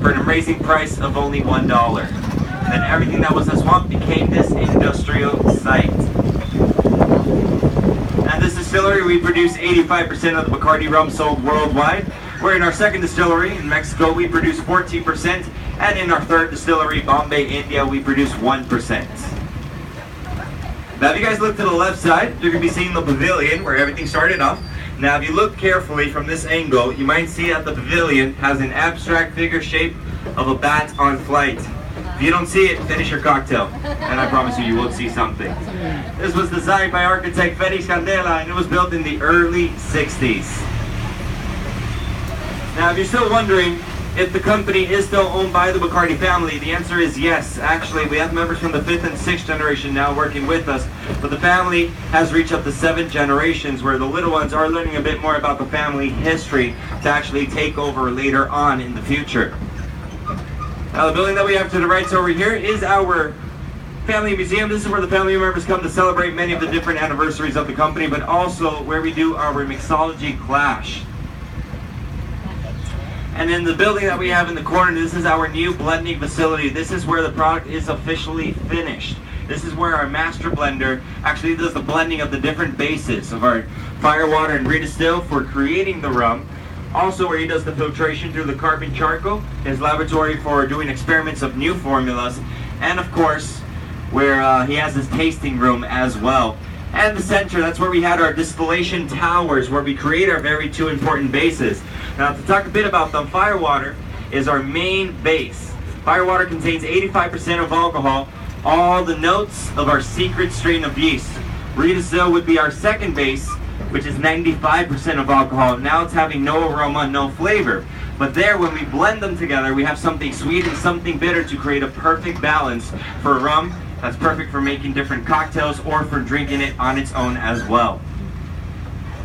for an amazing price of only $1. Then everything that was a swamp became this industrial site. At this distillery, we produce 85% of the Bacardi rum sold worldwide. Where in our second distillery in Mexico, we produce 14%, and in our third distillery, Bombay, India, we produce 1%. Now, if you guys look to the left side, you're going to be seeing the pavilion where everything started off. Now, if you look carefully from this angle, you might see that the pavilion has an abstract figure shape of a bat on flight. If you don't see it, finish your cocktail, and I promise you, you will see something. This was designed by architect Felix Candela, and it was built in the early 60s. Now, if you're still wondering if the company is still owned by the Bacardi family, the answer is yes. Actually, we have members from the 5th and 6th generation now working with us, but the family has reached up to 7 generations, where the little ones are learning a bit more about the family history to actually take over later on in the future. Now, the building that we have to the right over here is our family museum. This is where the family members come to celebrate many of the different anniversaries of the company, but also where we do our mixology clash. And in the building that we have in the corner, this is our new blending facility. This is where the product is officially finished. This is where our master blender actually does the blending of the different bases of our firewater and redistill for creating the rum. Also where he does the filtration through the carbon charcoal, his laboratory for doing experiments of new formulas, and of course where he has his tasting room as well. And the center, that's where we had our distillation towers, where we create our very 2 important bases. Now, to talk a bit about them, firewater is our main base. Firewater contains 85% of alcohol, all the notes of our secret strain of yeast. Redistill would be our second base, which is 95% of alcohol. Now it's having no aroma, no flavor. But there, when we blend them together, we have something sweet and something bitter to create a perfect balance for rum. That's perfect for making different cocktails or for drinking it on its own as well.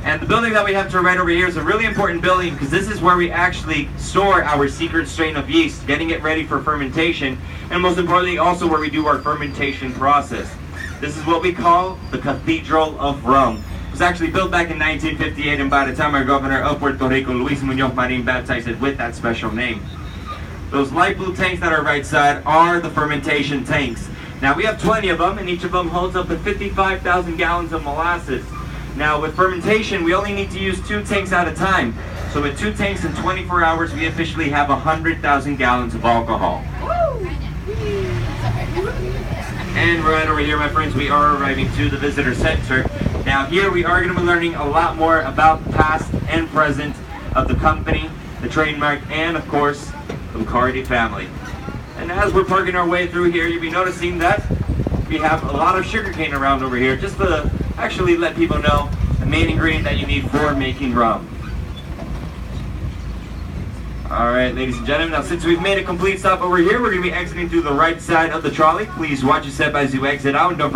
And the building that we have to right over here is a really important building, because this is where we actually store our secret strain of yeast, getting it ready for fermentation, and most importantly also where we do our fermentation process. This is what we call the Cathedral of Rum. It was actually built back in 1958, and by the time our governor of Puerto Rico, Luis Muñoz Marin, baptized it with that special name. Those light blue tanks that are right side are the fermentation tanks. Now, we have 20 of them, and each of them holds up to 55,000 gallons of molasses. Now, with fermentation, we only need to use 2 tanks at a time. So with 2 tanks in 24 hours, we officially have 100,000 gallons of alcohol. And right over here, my friends, we are arriving to the visitor center. Now, here we are going to be learning a lot more about the past and present of the company, the trademark, and of course, the Bacardi family. And as we're parking our way through here, you'll be noticing that we have a lot of sugarcane around over here, just to actually let people know the main ingredient that you need for making rum. Alright, ladies and gentlemen, now since we've made a complete stop over here, we're going to be exiting through the right side of the trolley. Please watch your step as you exit out, and don't forget